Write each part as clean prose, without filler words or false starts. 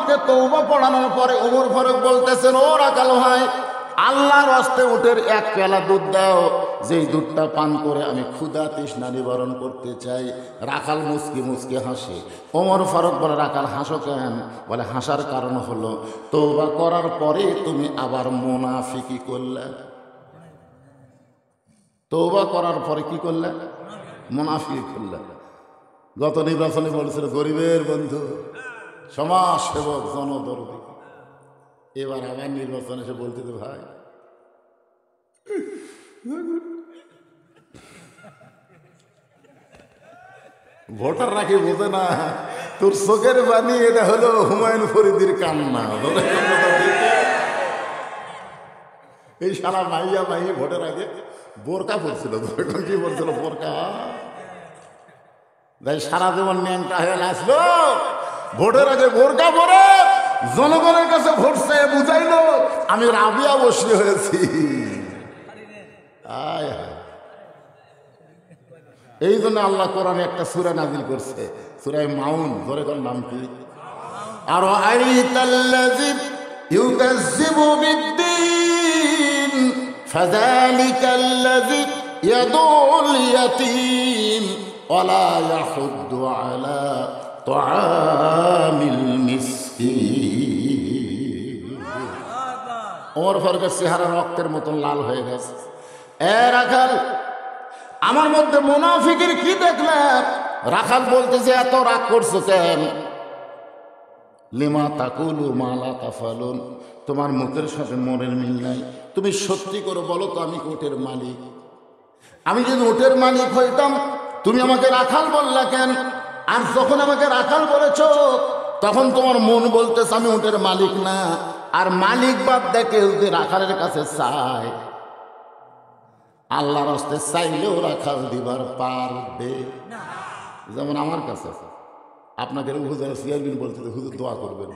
ফারুককে তওবা পড়ানোর পরে ওমর ফারুক বলতেছেন, ও রাখাল ভাই, আল্লাহর রাস্তে উটের এক পেয়ালা দুধ দাও, যেই দুধটা পান করে আমি ক্ষুধা তৃষ্ণা নিবারণ করতে চাই। রাখাল মুচকি মুচকি হাসে। ওমর ফারুক বলে, রাখাল হাসো কেন? বলে, হাসার কারণ হলো তওবা করার পরে তুমি আবার মুনাফিকি করলে। তওবা করার পরে কি করলে? মুনাফিকি করলে। গত নির্বাচনে বলেছিল গরিবের বন্ধু, সমাজ সেবক, জনদরদি। এবার আবার নির্বাচনে এসে বলতে তো ভাই, ভোটার রাখি বোঝে না, তোর চোখের বাণী এটা হলো হুমায়ুন ফরিদির কান্না। এই সারা মাইয়া মাই ভোটের আগে বোরকা পড়ছিল, কি বলছিল? বোরকা। তাই সারা জীবন ন্যাংটা হয়ে আসলো, ভোটের আগে বোরকা পরে জনগণের কাছে ভোট চেয়ে বুঝাইলো আমি রাবিয়া বসি হয়েছি। এই জন্য আল্লাহ কোরআনে একটা সূরা নাযিল করছে, সূরা মাউন। ধরে কোন নাম কি? আর আইতাল্লাযী ইউকাযযিবু বিদ্দীন ফাযালিকাল্লাযী ইয়াদুল ইয়াতীম ওয়ালা ইয়াহুদ্দু আলা তুআমিল মিসকিন। ওমর ফারুকের চেহারা রক্তের মতন লাল হয়ে গেছে। এ রাখাল, আমার মধ্যে মুনাফিকের কি দেখলে? রাখাল বলতেছে, এত রাগ করছো কেন? লিমা তাকুলু মা লা তাফালুন, তোমার মুখের সাথে মনের মিল নাই। তুমি সত্যি করে বলো তো, আমি উটের মালিক। আমি যদি উটের মালিক হইতাম তুমি আমাকে রাখাল বললা কেন? আর যখন আমাকে রাখাল বলেছ তখন তোমার মন বলতেছে আমি উটের মালিক না। আর মালিক বাদ দেখে যদি রাখালের কাছে চায়, আল্লাহর রাস্তায় চাইলেও রাখাল দিবার পারবে। যেমন আমার কাছে আপনাদের হুজুর সিয়ারবিন বলতে, হুজুর দোয়া করবেন।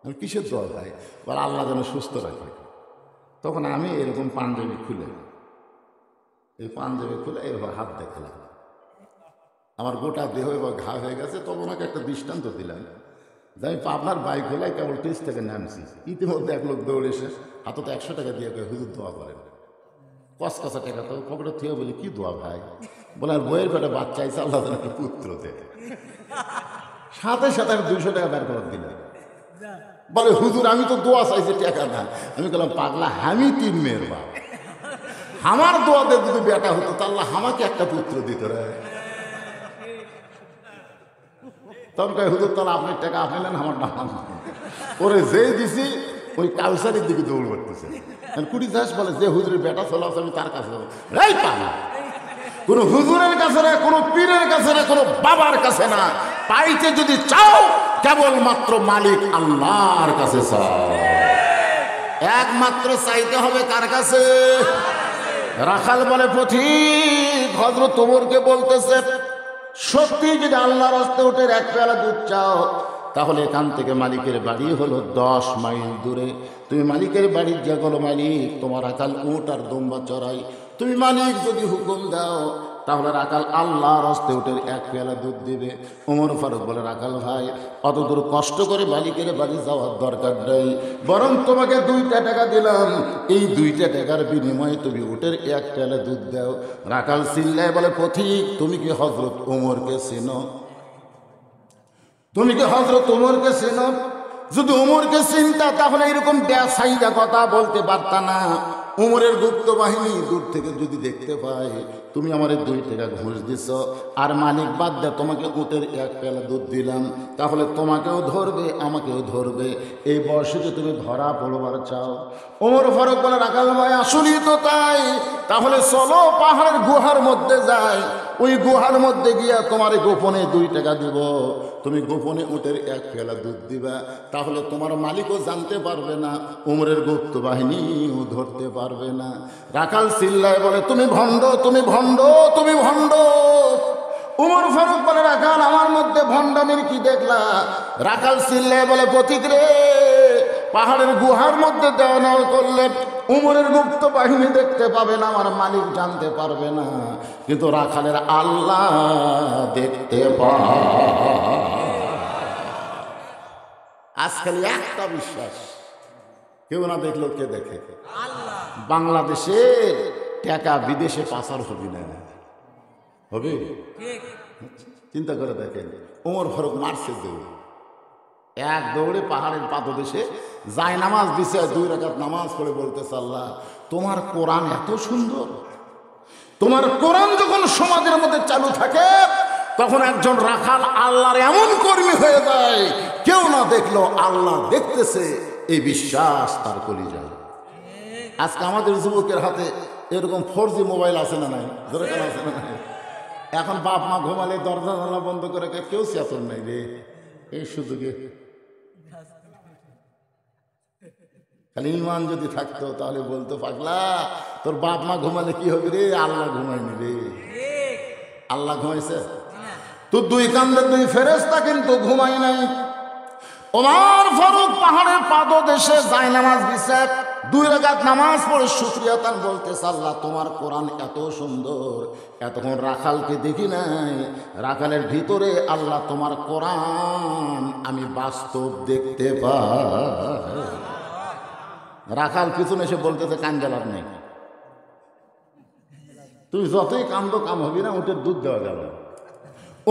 আমি কিসের দোয়া ভাই? বলে আল্লাহ যেন সুস্থ রাখে। তখন আমি এরকম পাঞ্জাবি খুলে, এই পাঞ্জাবি খুলে এরকম হাত দেখালাম, আমার গোটা দেহ এবার ঘা হয়ে গেছে। তখন ওনাকে একটা দৃষ্টান্ত দিলাম যে আমি আপনার বাইক হলাই কেবল টেজ থেকে নামছি, ইতিমধ্যে এক লোক দৌড়ে এসে হাতে তো 100 টাকা দিয়ে হুজুর দোয়া করেন। কসকসা টাকা তো পকেটে থেকে বলি, কি দোয়া ভাই? বলে আর বইয়ের পেটে বাচ্চা আইসে, আল্লাহ যেন একটা পুত্র দেয়। সাথে সাথে আমি 200 টাকা বের করে দিলাম। বলে হুজুর আমি তো দোয়া চাইছি, টাকা না। আমি বললাম, পাগলা, আমি 3 মেয়ের বাপ, আমার দোয়াতে যদি বেটা হতো তাহলে আমাকে একটা পুত্র দিত রে। তখন কয় হুজুর তাহলে আপনার টাকা আপনি নেন, আমার নাম ওরে যেই দিছি ওই কাউসারের দিকে দৌড় করতেছে। কুড়ি চাষ বলে যে হুজুরের বেটা চলে আসে আমি তার কাছে কোনো হুজুরের কাছে না, কোনো পীরের কাছে না, কোনো বাবার কাছে না। পাইতে যদি চাও কেবলমাত্র মালিক আল্লাহর কাছে চাও। একমাত্র চাইতে হবে কার কাছে? রাখাল বলে, পথিক হযরত ওমরকে বলতেছে, সত্যি যদি আল্লাহর রাস্তায় উটের এক পেয়ালা দুধ চাও তাহলে এখান থেকে মালিকের বাড়ি হলো 10 মাইল দূরে। তুমি মালিকের বাড়ির যে গেলো, মালিক তোমার রাখাল উট আর দম্বা চড়াই। তুমি মালিক যদি হুকুম দাও তাহলে রাখাল আল্লাহর রাস্তায় উটের এক পেয়ালা দুধ দিবে। ওমর ফারুক বলে, রাখাল ভাই, অত দূর কষ্ট করে মালিকের বাড়ি যাওয়ার দরকার নেই, বরং তোমাকে 2টা টাকা দিলাম, এই 2টা টাকার বিনিময়ে তুমি উটের এক পেয়ালা দুধ দাও। রাখাল চিল্লায় বলে, পথিক তুমি কি হযরত ওমরকে চেনো? তুমি কি হযরত ওমরকে চেনো? যদি ওমরকে চিনতা তাহলে এরকম বেসাইদা কথা বলতে পারতা না। ওমরের গুপ্ত বাহিনী দূর থেকে যদি দেখতে পায় তুমি আমার 2 টাকা ঘুষ দিছ আর মালিক বাদ দে তোমাকে উটের এক পেয়ালা দুধ দিলাম, তাহলে তোমাকেও ধরবে আমাকেও ধরবে। এই বয়সে যে তুমি ধরা পড়বার চাও। ওমর ফারুক বলে, রাখাল ভাই আসলেই তো তাই, তাহলে চলো পাহাড়ের গুহার মধ্যে যাই, ওই গুহার মধ্যে গিয়া তোমার গোপনে 2 টাকা দিব, তুমি গোপনে উটের এক পেয়ালা দুধ দিবা, তাহলে তোমার মালিকও জানতে পারবে না, ওমরের গুপ্ত বাহিনীও ধরতে পারবে না। রাখাল চিল্লায় বলে, তুমি ভণ্ড, তুমি ভণ্ড, তুমি ভণ্ড। ওমর ফারুক বলে, রাখাল আমার মধ্যে ভণ্ডামির কি দেখলা? রাখাল চিল্লায় বলে, পথিক রে, পাহাড়ের গুহার মধ্যে দেওয়া নেওয়া করলে উমরের গুপ্ত বাহিনী দেখতে পাবে না, আমার মালিক জানতে পারবে না, কিন্তু রাখালের আল্লাহ দেখতে পায়। আজকাল একটা বিশ্বাস, কেউ না দেখলেও কে দেখে? বাংলাদেশের টাকা বিদেশে পাচার হবে না, হবে? চিন্তা করে দেখেন, ওমর ফারুক মারছে দৌড়, এক দৌড়ে পাহাড়ের পাদদেশে যায় নামাজ দিছে, 2 রাকাত নামাজ পড়ে বলতেছে, আল্লাহ তোমার কোরআন এত সুন্দর। তোমার কোরআন যখন সমাজের মধ্যে চালু থাকে তখন একজন রাখাল আল্লাহর এমন কর্মী হয়ে যায়, কেউ না দেখলো আল্লাহ দেখতেছে, এই বিশ্বাস তার কলিজায়। আজকে আমাদের যুবকের হাতে এরকম 4G মোবাইল আছে না নাই? দরকার আছে না নাই? এখন বাপ মা ঘুমালে দরজা জানলা বন্ধ করে কেউ চেতন নাই রে, এই সুযোগে। খালি ইমান যদি থাকতো তাহলে বলতো, পাগলা তোর বাপ মা ঘুমালে কি হবে রে? আল্লাহ ঘুমায়নি রে। আল্লাহ ঘুমাইছে? তোর 2 কান্দে 2 ফেরেশতা কিন্তু ঘুমাই নাই। ওমর ফারুক পাহাড়ের পাদদেশে যায় নামাজ দিছে, 2 রাকাত নামাজ পড়ে শুকরিয়া তান বলতেছে, আল্লাহ তোমার কোরআন এত সুন্দর। এতক্ষণ রাখালকে দেখি নাই, রাখালের ভিতরে আল্লাহ তোমার কোরআন আমি বাস্তব দেখতে পাই। রাখাল পিছনে এসে বলতেছে, কান্দালার নেই, তুই যতই কান্দ কাম হবি না, উটের দুধ দেওয়া যাবে।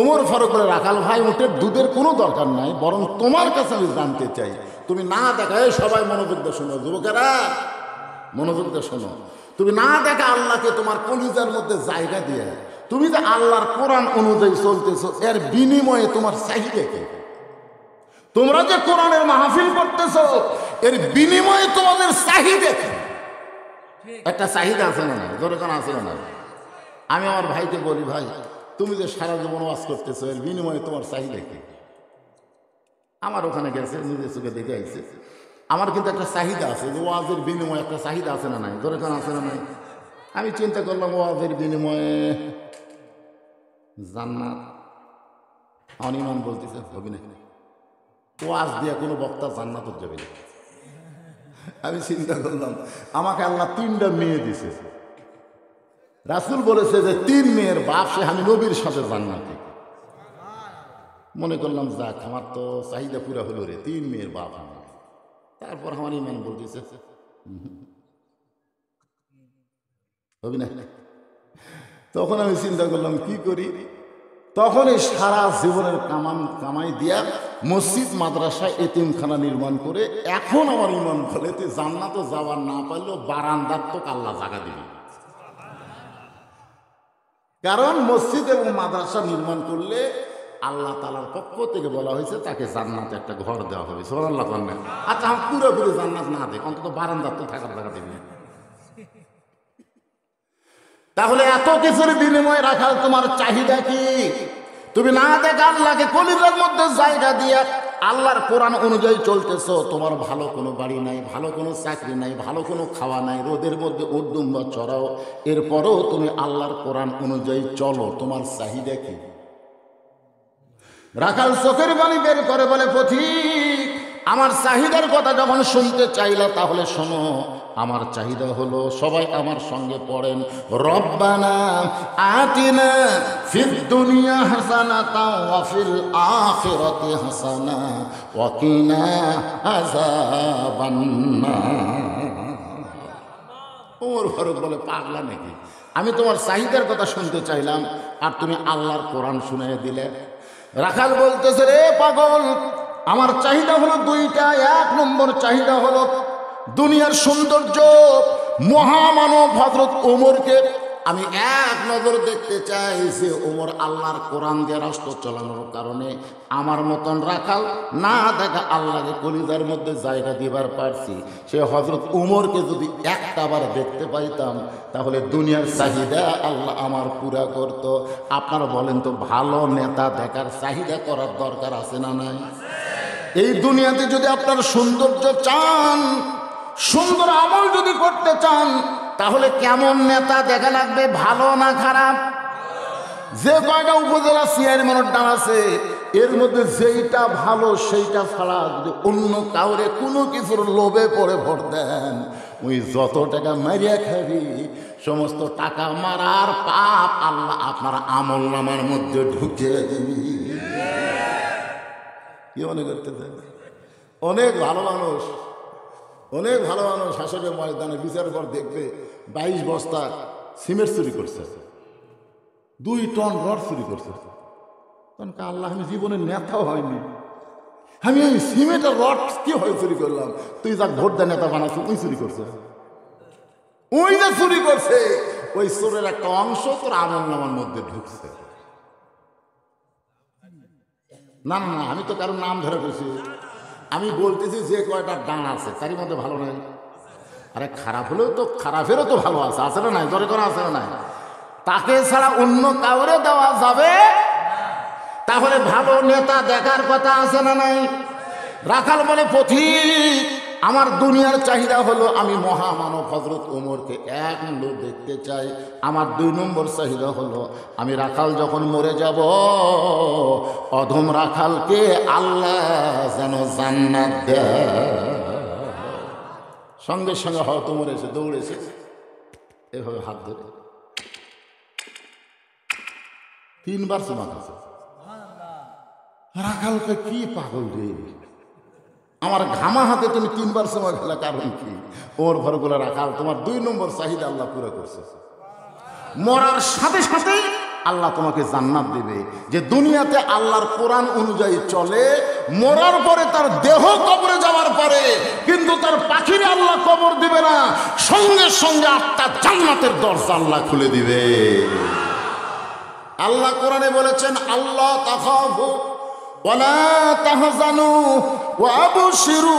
ওমর ফারুক বলে, রাখাল ভাই উটের দুধের কোনো দরকার নাই, বরং তোমার কাছে আমি জানতে চাই, তুমি না দেখায়, সবাই মনোযোগ দিয়ে শোনো, যুবকেরা মনোযোগ দিয়ে শোনো, তুমি না দেখা আল্লাহকে তোমার কলিজার মধ্যে জায়গা দিয়ে তুমি যে আল্লাহর কোরআন অনুযায়ী চলতেছো, এর বিনিময়ে তোমার চাহিদা কি? তোমরা যে কোরআনের মাহফিল করতেছো, এর বিনিময়ে তোমাদের চাহিদা কি? একটা চাহিদা আছে না নাই? দরকার আছে না নাই? আমি আমার ভাইকে বলি, ভাই তুমি যে সারা জীবন ওয়াজ করতেছো, এর বিনিময়ে তোমার চাহিদা কি? আমার ওখানে গেছে, নিজের চোখে দেখে আইছে, আমার কিন্তু একটা চাহিদা আছে, যে ওয়াজের বিনিময়ে একটা চাহিদা আছে না নাই? দরকার আছে না নাই? আমি চিন্তা করলাম, ওয়াজের বিনিময়ে জান্নাত। অনিমান বলতেছে, হবে না, ওয়াজ দিয়ে কোনো বক্তা জান্নাত যাবে না। আমি চিন্তা করলাম, আমাকে আল্লাহ 3টা মেয়ে দিছে, রাসূল বলেছে যে 3 মেয়ের বাপ সে, আমি নবীর সাথে জান্নাতে। মনে করলাম, যাক আমার তো চাহিদা পুরা হলো রে, 3 মেয়ের বাপ আমি। তারপর আমার ইমান বলতেছে হবে না। তখন আমি চিন্তা করলাম কি করি, তখন এই সারা জীবনের কামাই দিয়া মসজিদ মাদ্রাসা এতিমখানা নির্মাণ করে, এখন আমার ইমান বলে তুই জান্নাতে যাওয়ার না পারলেও বারান্দার তো আল্লাহ জায়গা দিবি। কারণ মসজিদ এবং মাদ্রাসা নির্মাণ করলে আল্লাহ তাআলার পক্ষ থেকে বলা হয়েছে তাকে জান্নাতে একটা ঘর দেওয়া হবে। সুবহানাল্লাহ বলেন। আচ্ছা আমি পুরোপুরি জান্নাত না দেখ, অন্তত বারান্দার তো থাকার জায়গা দিবি। তাহলে এত কিছুর বিনিময়ে রাখাল তোমার চাহিদা কি? তুমি না দেখে আল্লাহকে কলিজার মধ্যে জায়গা দিয়ে আল্লাহর কোরআন অনুযায়ী চলতেছো, তোমার ভালো কোনো বাড়ি নাই, ভালো কোনো চাকরি নাই, ভালো কোনো খাওয়া নাই, রোদের মধ্যে উর্দুম্বা চড়াও, এরপরও তুমি আল্লাহর কোরআন অনুযায়ী চলো, তোমার চাহিদা কি? রাখাল চোখের পানি বের করে বলে, পথিক আমার চাহিদার কথা যখন শুনতে চাইলা তাহলে শোনো, আমার চাহিদা হলো, সবাই আমার সঙ্গে পড়েন, রব্বানা আতিনা ফিদ দুনিয়া হাসানাতাও ওয়া ফিল আখিরাতি হাসানা ওয়া কিনা আযাবান্নার। ওমর ফারুক বলে, পাগলা নাকি? আমি তোমার চাহিদার কথা শুনতে চাইলাম আর তুমি আল্লাহর কোরআন শুনিয়ে দিলে। রাখাল বলতেছে, রে পাগল, আমার চাহিদা হলো 2টা। 1 নম্বর চাহিদা হলো দুনিয়ার সৌন্দর্য, মহামানব হযরত ওমরকে আমি এক নজর দেখতে চাই যে ওমর আল্লাহর কোরআন দিয়ে রাষ্ট্র চালানোর কারণে আমার মতন রাখাল না দেখা আল্লাহকে কলিজার মধ্যে জায়গা দিবার পারছি, সে হযরত ওমরকে যদি একটাবার দেখতে পাইতাম তাহলে দুনিয়ার চাহিদা আল্লাহ আমার পুরা করত। আপনারা বলেন তো, ভালো নেতা দেখার চাহিদা করার দরকার আছে না নাই? এই দুনিয়াতে যদি আপনার সৌন্দর্য চান, সুন্দর আমল যদি করতে চান, তাহলে কেমন নেতা দেখা লাগবে, ভালো না খারাপ? যে কয়টা উপজেলা চেয়ারম্যানের ডান আছে, এর মধ্যে যেইটা ভালো সেইটা ছাড়া যদি অন্য কাউরে কোনো কিছুর লোভে পড়ে ভোট দেন, ওই যত টাকা মারিয়া খাবি, সমস্ত টাকা মারার পাপ আল্লাহ আপনার আমল নামার মধ্যে ঢুকিয়ে দিবি। কি মনে করতে চাই? অনেক ভালো মানুষ, অনেক ভালো মানুষ হাসরের ময়দানে বিচারের পর দেখবে 22 বস্তা সিমেন্ট চুরি করছে, 2 টন রড চুরি করছে। তখন আল্লাহ, আমি জীবনে নেতাও হয়নি, আমি ওই সিমেন্টের রড কি হয় চুরি করলাম? তুই যা ভোট দেয় নেতা বানাচ্ছিস, ওই চুরি করছে, ওই যে চুরি করছে, ওই চোরের একটা অংশ তোর আমলনামার মধ্যে ঢুকছে। না না না, আমি তো কারো নাম ধরে বলছি, আমি বলতেছি যে কয়টা ডান আছে তারই মধ্যে ভালো নাই। আরে খারাপ হলেও তো, খারাপেরও তো ভালো আছে, আছে না নাই? জোরে করে আছে না নাই? তাকে ছাড়া অন্য কাউরে দেওয়া যাবে? তাহলে ভালো নেতা দেখার কথা আছে না নাই? রাখাল বলে, পথিক, আমার দুনিয়ার চাহিদা হলো আমি মহামানব হযরত ওমরকে এক লোক দেখতে চাই। আমার 2 নম্বর চাহিদা হলো আমি রাখাল যখন মরে যাব, অধম রাখালকে আল্লাহ যেন জান্নাত দেয়। সঙ্গে সঙ্গে হয়তো ওমর এসে দৌড়েছে, এভাবে হাত ধরে 3 বার চুমা খাচ্ছে। রাখালকে, কি পাগল রে, আমার ঘামা হাতে তুমি 3 বার সময় খেলা, কারণ কি? ওর ভরগুলো রাখাল, তোমার 2 নম্বর চাহিদা আল্লাহ পুরো করছে। মরার সাথে সাথে আল্লাহ তোমাকে জান্নাত দিবে। যে দুনিয়াতে আল্লাহর কোরআন অনুযায়ী চলে, মরার পরে তার দেহ কবরে যাওয়ার পরে কিন্তু তার পাখিরে আল্লাহ কবর দিবে না, সঙ্গে সঙ্গে আত্মার জান্নাতের দরজা আল্লাহ খুলে দিবে। আল্লাহ কোরআনে বলেছেন, আল্লাহ তাখাফু ওয়ালা তাহজানু ওয়াবশিরু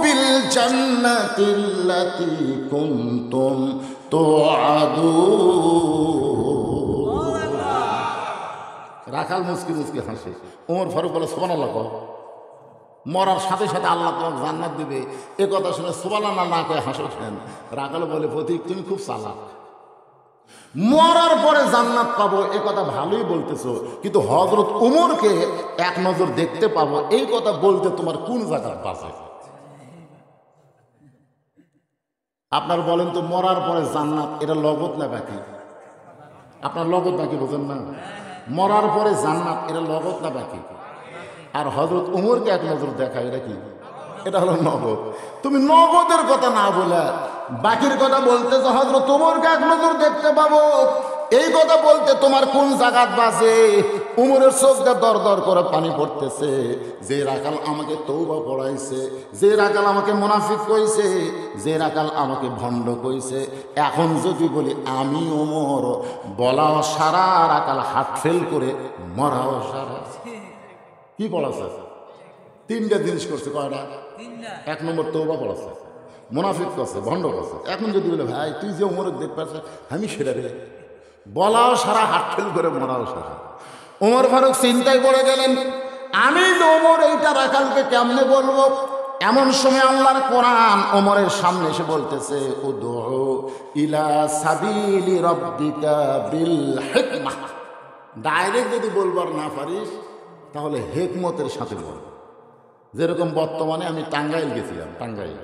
বিল জান্নাতিল্লাতী কুনতুম তুআদুন। রাখাল মুস্কি মুস্কি হাসে। ওমর ফারুক বলে, সুবহানাল্লাহ। মরার সাথে সাথে আল্লাহ তোমাকে জান্নাত দিবে, এ কথা শুনে সুবহানাল্লাহ না কয়ে হাসছেন। রাখাল বলে, পথিক, তুমি খুব চালাক, মরার পরে জান্নাত পাবো এ কথা ভালোই বলতেছো, কিন্তু হযরত ওমরকে এক নজর দেখতে পাবো এই কথা বলতে তোমার কোন জায়গার বাসে? আপনার বলেন তো, মরার পরে জান্নাত এটা লগত না বাকি? আপনার লগত বাকি বোঝেন না? মরার পরে জান্নাত এটা লগত না বাকি? আর হযরত ওমরকে এক নজর দেখা, এটা কি? এটা হলো নগদ। তুমি নগদের কথা না বলে বাকির কথা বলতেছো, হযরত ওমরকে এক নজর দেখতে পাবো এই কথা বলতে তোমার কোন জায়গাত বাজে? উমরের চোখটা দর দর করে পানি পড়তেছে। যে রাখাল আমাকে তওবা পড়াইছে, যে রাখাল আমাকে মুনাফিক কইছে, যে রাখাল আমাকে ভণ্ড কইছে, এখন যদি বলি আমি ওমর, বলাও সারা, রাখাল হাত ফেল করে মরাও সারা। কি পড়াছে? 3টা জিনিস করছে। কয়টা? 1 নম্বর তওবা পড়াছে, মুনাফিক করছে, ভণ্ড করছে। এখন যদি বলে, ভাই তুই যে ওমরকে দেখতে পাচ্ছ, আমি সেটা রে, বলাও সারা, হাত ফেল করে মরাও সারা। ওমর ফারুক চিন্তায় পড়ে গেলেন, আমি যে ওমর এইটা রাখালকে কেমনে বলবো? এমন সময় আল্লাহর কোরআন ওমরের সামনে এসে বলতেছে, উদউ ইলা সাবিলি রাব্বিকা বিল হিকমাহ। ডাইরেক্ট যদি বলবার না পারিস তাহলে হিকমতের সাথে বল। যেরকম বর্তমানে আমি টাঙ্গাইল গেছিলাম, টাঙ্গাইল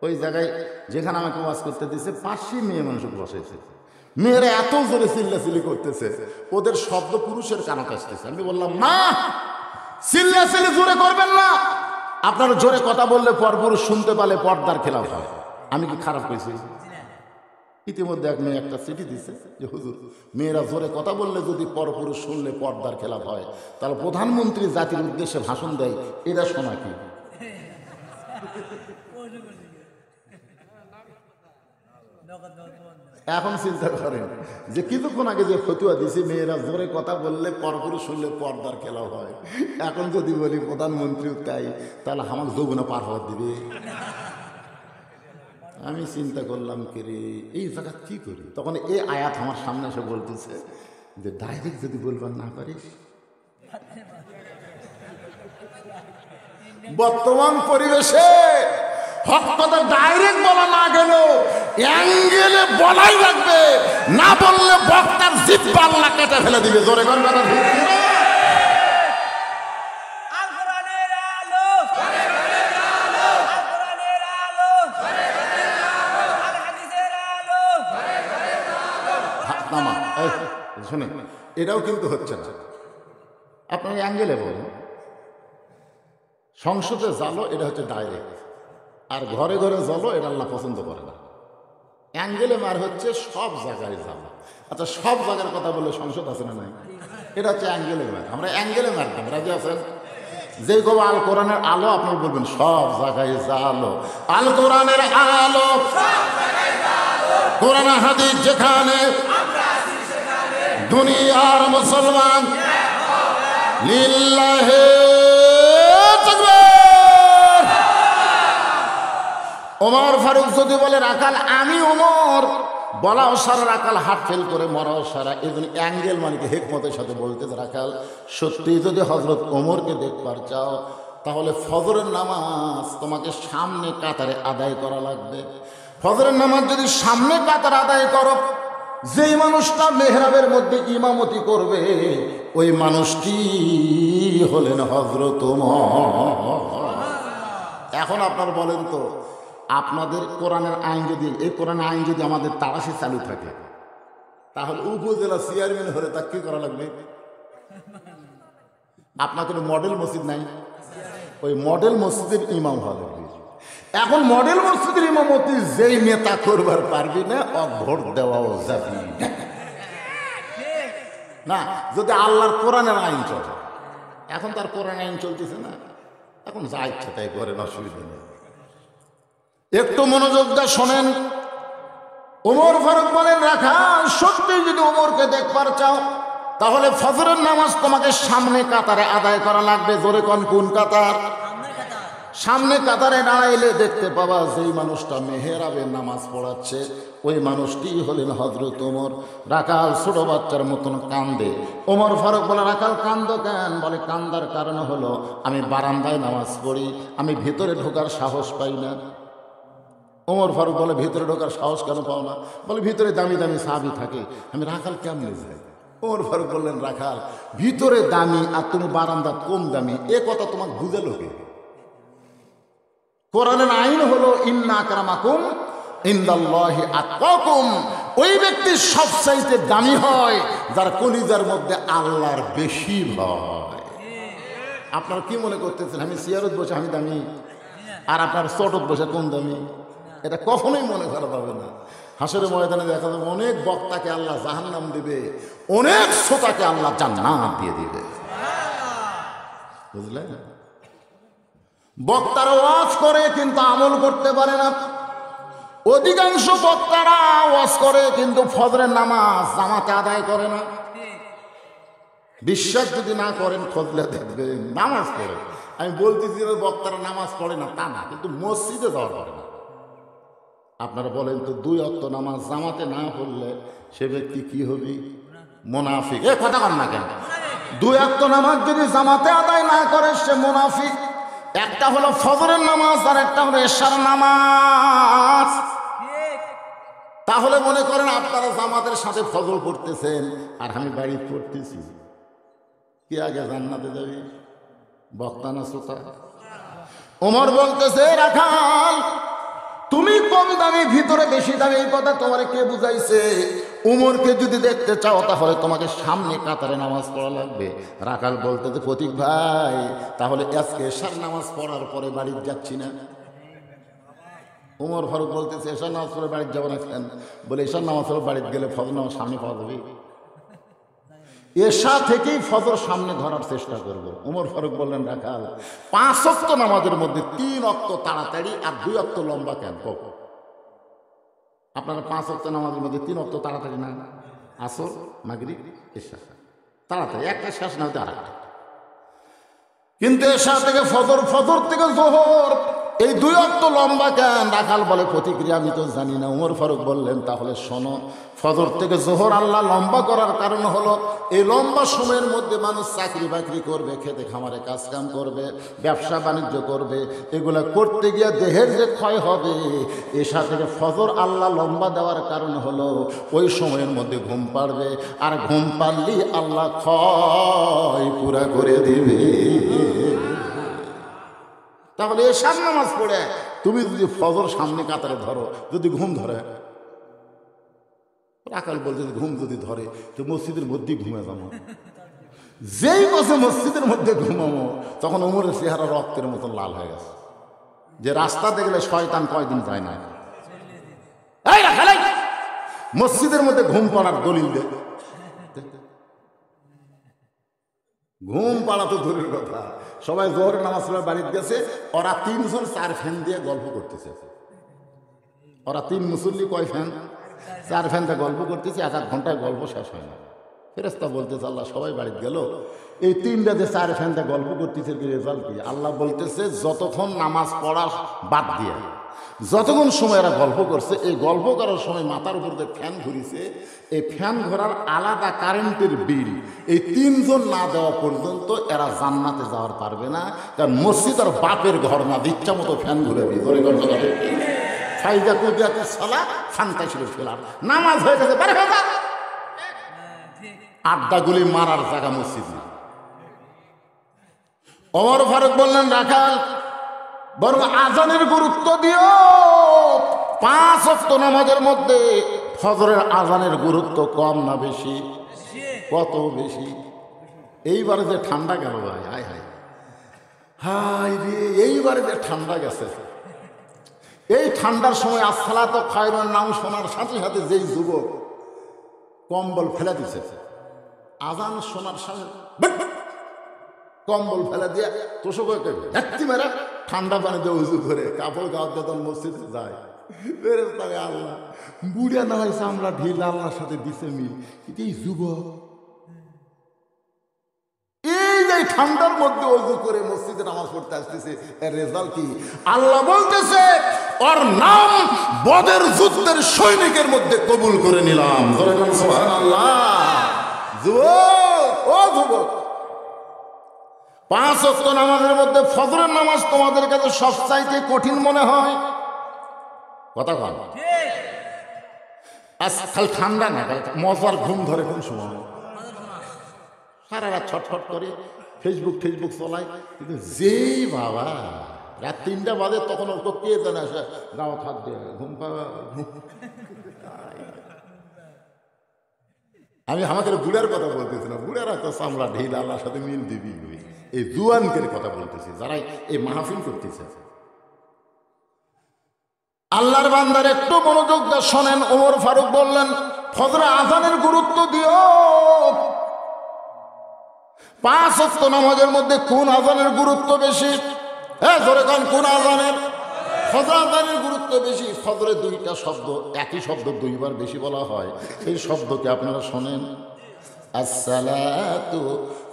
ওই জায়গায় যেখানে আমাকে ওয়াজ করতে দিয়েছে 500 মেয়ে মানুষ বসেছে। মেয়েরা এত জোরে চিল্লাচিল্লি করতেছে, ওদের শব্দ পুরুষের কানে আসতেছে। আমি বললাম, না, চিল্লাচিল্লি জোরে করবেন না, আপনারা জোরে কথা বললে পরপুরুষ শুনতে পারলে পর্দার খেলাফ হয়। আমি কি খারাপ করেছি? ইতিমধ্যে এক মেয়ে একটা চিঠি দিচ্ছে যে, হুজুর, মেয়েরা জোরে কথা বললে যদি পরপুরুষ শুনলে পর্দার খেলাফ হয়, তাহলে প্রধানমন্ত্রী জাতির উদ্দেশ্যে ভাষণ দেয়, এটা শোনা কি? এখন চিন্তা করেন যে কিছুক্ষণ আগে যে ফতুয়া দিছে, মেয়েরা জোরে কথা বললে পরপুরুষ শুনলে পর্দার খেলাফ হয়, এখন যদি বলি প্রধানমন্ত্রীও তাই, তাহলে আমার যৌবনা পার হওয়া দিবে। আমি চিন্তা করলাম, কে রে, এই জায়গা কি করি? তখন এই আয়াত আমার সামনে এসে বলতেছে যে, ডাইরেক্ট যদি বলবার না পারিস। বর্তমান পরিবেশে হক কথা ডাইরেক্ট বলা না গেল, অ্যাঙ্গেলে বলাই লাগবে, না বললে বক্তার জিহ্বা আল্লাহ কেটে ফেলে দিবে। জোরে করে কথা ঠিক না? শুনে, এটাও কিন্তু হচ্ছে না। আপনার অ্যাঙ্গেলে বলেন, সংসদে জ্বালো এটা হচ্ছে ডাইরেক্ট, আর ঘরে ঘরে জ্বলো এটা আল্লাহ পছন্দ করে না। অ্যাঙ্গেলে মার হচ্ছে সব জায়গায় জ্বালো। আচ্ছা, সব জায়গার কথা বললে সংসদ আছে না নাই? এটা হচ্ছে অ্যাঙ্গেলে মার। আমরা অ্যাঙ্গেলে মারতাম, রাজি আছেন? যে কব আল কোরআনের আলো, আপনার বলবেন সব জায়গায় জ্বালো। আল কোরআনের আলো, কোরআন হাদিস যেখানে, দুনিয়ার মুসলমান লিল্লাহে তাকবীর। ওমর ফারুক যদি বলে রাখাল আমি ওমর, বলাও সারা রাখাল হাত ফেল করে মরাও সারা। এই জন্য অ্যাঙ্গেল মানে কি হিকমতের সাথে বলতে রাখাল সত্যি যদি হযরত ওমরকে দেখবার চাও তাহলে ফজরের নামাজ তোমাকে সামনে কাতারে আদায় করা লাগবে। ফজরের নামাজ যদি সামনে কাতার আদায় করো, যেই মানুষটা মেহরাবের মধ্যে ইমামতি করবে ওই মানুষটি হলেন হযরত ওমর। এখন আপনারা বলেন তো, আপনাদের কোরআনের আইন যদি, এই কোরআনের আইন যদি আমাদের তারাশি চালু থাকে তাহলে উপজেলা চেয়ারম্যান হলে তা কি করা লাগবে? আপনার কোনো মডেল মসজিদ নাই, ওই মডেল মসজিদের ইমাম হওয়া লাগবে। এখন মডেল মসজিদের ইমামতি যেই নেতা করবার পারবি না, ভোট দেওয়াও যাবি না যদি আল্লাহর কোরআনের আইন চলে। এখন তার কোরআন আইন চলতেছে না, এখন যা ইচ্ছা তাই করেন, অসুবিধা নেই। একটু মনোযোগ দিয়ে শোনেন। ওমর ফারুক বলেন রাখা সত্যি যদি ওমরকে দেখবার চাও তাহলে ফজরের নামাজ তোমাকে সামনে কাতারে আদায় করা লাগবে। জোরে কোন কোন কাতার? সামনে কাতারে দাঁড়াইলে দেখতে পাবা যেই মানুষটা মেহরাবে নামাজ পড়াচ্ছে ওই মানুষটি হলেন হযরত ওমর। রাখাল ছোট বাচ্চার মতন কান্দে। ওমর ফারুক বলে রাখাল কান্দো কেন? বলে কান্দার কারণ হলো আমি বারান্দায় নামাজ পড়ি, আমি ভিতরে ঢোকার সাহস পাই না। ওমর ফারুক বলে ভিতরে ঢোকার সাহস কেন পাও না? বলে ভিতরে দামি দামি সাহাবী থাকে, আমি রাখাল কেমনে যাই? ওমর ফারুক বললেন রাখাল ভিতরে দামি আর তুমি বারান্দা কম দামি, এ কথা তোমাকে বুঝালো কে? কোরআনের আইন হলো ইন্না আকরামাকুম ইনদাল্লাহি আতকাকুম। ওই ব্যক্তি সবচাইতে দামি হয় যার কলিজার মধ্যে আল্লাহর বেশি ভয়। আপনারা কি মনে করতেছেন আমি চেয়ারত বসে আমি দামি আর আপনার চটত বসে কোন দামি? এটা কখনোই মনে করা যাবে না। হাসরের ময়দানে দেখা যাবে অনেক বক্তাকে আল্লাহ জাহান্নাম দিবে, অনেক শ্রোতাকে আল্লাহ জান্নাত দিয়ে দিবে। বুঝলেন? বক্তারা ওয়াজ করে কিন্তু আমল করতে পারে না। অধিকাংশ বক্তারা ওয়াজ করে কিন্তু ফজরের নামাজ জামাতে আদায় করে না। বিশ্বাস যদি না করেন খোঁজলে দেখবেন নামাজ পড়ে। আমি বলতেছি বক্তারা নামাজ পড়ে না তা না, কিন্তু মসজিদে যাওয়া করে না। আপনারা বলেন তো, 2 ওয়াক্ত নামাজ জামাতে না পড়লে সে ব্যক্তি কি হবে? মুনাফিক। এ কথা কন না কেন? 2 ওয়াক্ত নামাজ যদি জামাতে আদায় না করে সে মুনাফিক। একটা হলো ফজরের নামাজ আর একটা হলো এশার নামাজ। তাহলে মনে করেন আপনারা জামাতের সাথে ফজর পড়তেছেন আর আমি বাড়ি পড়তেছি, কি আগে জান্নাতে যাবি? বক্তা না শ্রোতা? ওমর বলতেছে রাখাল তুমি কম দামি ভিতরে বেশি দামি, এই কথা তোমার কে বুঝাইছে? উমরকে যদি দেখতে চাও তাহলে তোমাকে সামনে কাতারে নামাজ পড়া লাগবে। রাখাল বলতেছে প্রতীক ভাই তাহলে আজকে এশার নামাজ পড়ার পরে বাড়ি যাচ্ছি না। উমর ফারুক বলতেছে এশার নামাজ পড়ে বাড়ি যাবো না কেন? বলে এশার নামাজ পড়ে বাড়িতে গেলে ফজর নামাজ সামনে পাওয়া যাবে। এশা থেকেই ফজর সামনে ধরার চেষ্টা করব। উমর ফারুক বললেন রাখাল 5 ওয়াক্ত নামাজের মধ্যে 3 ওয়াক্ত তাড়াতাড়ি আর 2 ওয়াক্ত লম্বা কেন? আপনারা 5 ওয়াক্ত নামাজের মধ্যে 3 ওয়াক্ত তাড়াতাড়ি না? আসর মাগরিব এশা তাড়াতাড়ি, একটা শেষ না হতে আর একটা। কিন্তু এশা থেকে ফজর, ফজর থেকে জোহর, এই 2 ওয়াক্ত লম্বা কেন? রাখাল বলে প্রতিক্রিয়া আমি তো জানি না। উমর ফারুক বললেন তাহলে শোনো, ফজর থেকে জোহর আল্লাহ লম্বা করার কারণ হলো এই লম্বা সময়ের মধ্যে মানুষ চাকরি বাকরি করবে, খেতে খামারে কাজ কাম করবে, ব্যবসা বাণিজ্য করবে, এগুলা করতে গিয়ে দেহের যে ক্ষয় হবে। এশা থেকে ফজর আল্লাহ লম্বা দেওয়ার কারণ হলো ওই সময়ের মধ্যে ঘুম পাড়বে, আর ঘুম পাড়লেই আল্লাহ ক্ষয় পুরা করে দিবে। তাহলে এশার নামাজ পড়ে তুমি যদি ফজর সামনে কাতারে ধরো, যদি ঘুম ধরে, রাখাল বলতে ঘুম যদি ধরে তো মসজিদের মধ্যেই ঘুমে যাবো। যেই বসে মসজিদের মধ্যে ঘুমাবো তখন ওমরের চেহারা রক্তের মতো লাল হয়ে গেছে, যে রাস্তা দেখলে শয়তান কয়দিন যায় না। মসজিদের মধ্যে ঘুম পাড়ার দলিল দে, ঘুম পাড়া তো দূরের কথা, সবাই জোহরের নামাজ পড়ে বাড়িতে গেছে, ওরা 3 জন 4 ফ্যান দিয়ে গল্প করতেছে। ওরা 3 মুসল্লি, কয় ফ্যান? 4 ফ্যান দিয়ে গল্প করতেছে, 1 ঘন্টায় গল্প শেষ হয় না। ফেরেশতা বলতেছে আল্লাহ সবাই বাড়িতে গেল, এই 3টা যে 4 ফ্যান দিয়ে গল্প করতেছে, কি রেজাল্ট কি? আল্লাহ বলতেছে যতক্ষণ নামাজ পড়া বাদ দিয়ে যতক্ষণ সময় এরা গল্প করছে, এই গল্প করার সময় মাথার উপর যে ফ্যান ঘুরিছে, এই ফ্যান ঘোরার আলাদা কারেন্টের বিল এই 3 জন না দেওয়া পর্যন্ত এরা জান্নাতে যাওয়ার পারবে না। কারণ মসজিদ আর বাপের ঘর না, ইচ্ছা মতো ফ্যান ঘুরে ভিতরে ফাইদা কুদিয়াতে সালা ফান্তাসির ফেলার নামাজ হয়ে গেছে, আড্ডাগুলি মারার জায়গা মসজিদ না। ওমর ফারুক বললেন রাখাল বরং আজানের গুরুত্ব দিও। 5 ওয়াক্ত নামাজের মধ্যে ফজরের আজানের গুরুত্ব কম না বেশি? কত বেশি? এইবারে যে ঠান্ডা গেল ভাই, হায় হায় হায় রে, এইবারে যে ঠান্ডা গেছে, এই ঠান্ডার সময় আসসালাতু খায়রুন নাম শোনার সাথে সাথে যেই যুবক কম্বল ফেলে দিছে, আজান শোনার সাথে কম্বল ফেলে দিয়ে তোষকে একটি মেরে ঠান্ডা পানি দিয়ে উজু করে কাপড় গাওয়ার যখন মসজিদে যায়, ফেরেশতাকে আল্লাহ বুড়া না হয়েছে আমরা ঢিল আল্লাহর সাথে দিছে মিল, কিন্তু এই যুবক এই যে ঠান্ডার মধ্যে উজু করে মসজিদে নামাজ পড়তে আসতেছে, এর রেজাল্ট কি? আল্লাহ বলতেছে ওর নাম বদর যুদ্ধের সৈনিকের মধ্যে কবুল করে নিলাম। সুবহানাল্লাহ। যুবক, ও যুবক, 5 ওয়াক্ত নামাজের মধ্যে ফজরের নামাজ তোমাদের কাছে সবচাইতে কঠিন মনে হয়? কথা কন। আজকাল ঠান্ডা না, মজার ঘুম ধরে কোন সময়? সারা রাত ছটফট করে ফেসবুক চলাই, কিন্তু যেই বাবা রাত 3টা বাজে তখন ওকে কে জানে আসে গাও থাক দিয়ে ঘুম পাওয়া। আমি আমাদের বুড়ার কথা বলতেছি না, বুড়ারা তো চামড়া ঢিল আল্লাহর সাথে মিল দিবি। এই জুয়ানদের কথা বলতেছি যারা এই মাহফিল করতেছে। আল্লাহর বান্দার একটু মনোযোগ দিয়ে শোনেন। ওমর ফারুক বললেন ফজরে আজানের গুরুত্ব দিও। 5 ওয়াক্ত নামাজের মধ্যে কোন আজানের গুরুত্ব বেশি? হ্যাঁ জোরে কোন, কোন আজানের? ফজর আজানের গুরুত্ব বেশি। ফজরে 2টা শব্দ, একই শব্দ 2 বার বেশি বলা হয়। এই শব্দকে আপনারা শোনেন, আসসালাতু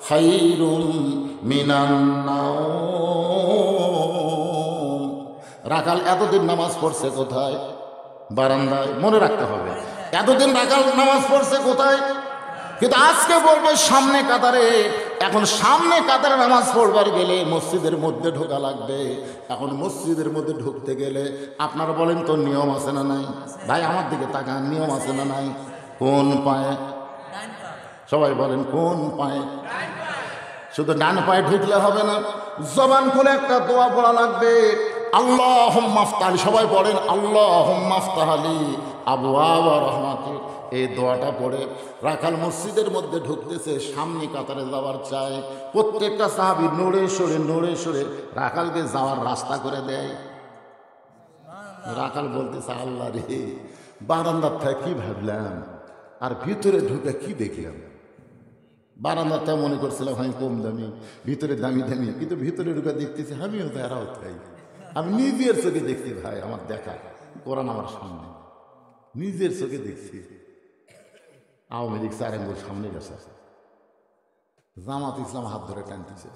খায়রুম মিনান নাওম। রাকাল এতদিন নামাজ পড়ছে কোথায়? বারান্দায়। মনে রাখতে হবে, এতদিন রাকাল নামাজ পড়ছে কোথায়? কিন্তু আজকে বলবে সামনে কাতারে। এখন সামনে কাতারে নামাজ পড়বার গেলে মসজিদের মধ্যে ঢোকা লাগবে। এখন মসজিদের মধ্যে ঢুকতে গেলে আপনারা বলেন তো নিয়ম আছে না নাই? ভাই আমার দিকে তাকান, নিয়ম আছে না নাই? কোন পায়ে? সবাই বলেন কোন পায়ে? শুধু ডান পায়ে ঢুকলে হবে না, জবান খুলে একটা দোয়া পড়া লাগবে। আল্লাহুম্মা আফতাহলি, সবাই পড়েন আল্লাহুম্মা আফতাহলি আবওয়াবা রাহমাতিক। এই দোয়াটা পড়ে রাখাল মসজিদের মধ্যে ঢুকতেছে, সামনে কাতারে যাওয়ার চায়। প্রত্যেকটা সাহাবী নড়ে সরে রাখালকে যাওয়ার রাস্তা করে দেয়। রাখাল বলতেছে আল্লাহ রে, বারান্দার থেকে কি ভাবলাম আর ভিতরে ঢুকে কি দেখলাম। বারান্দাটা মনে করছিলাম আমি কম দামি, ভিতরে দামি দামি, কিন্তু ভিতরে ঢুকে দেখতেছি আমিও তো এরাও তাই। আমি নিজের চোখে দেখছি ভাই, আমার দেখা কোরআন আমার সামনে, নিজের চোখে দেখছি। আওয়ামী লীগ 4 আঙ্গুল সামনে গেছে, জামাত ইসলাম হাত ধরে টানতেছে।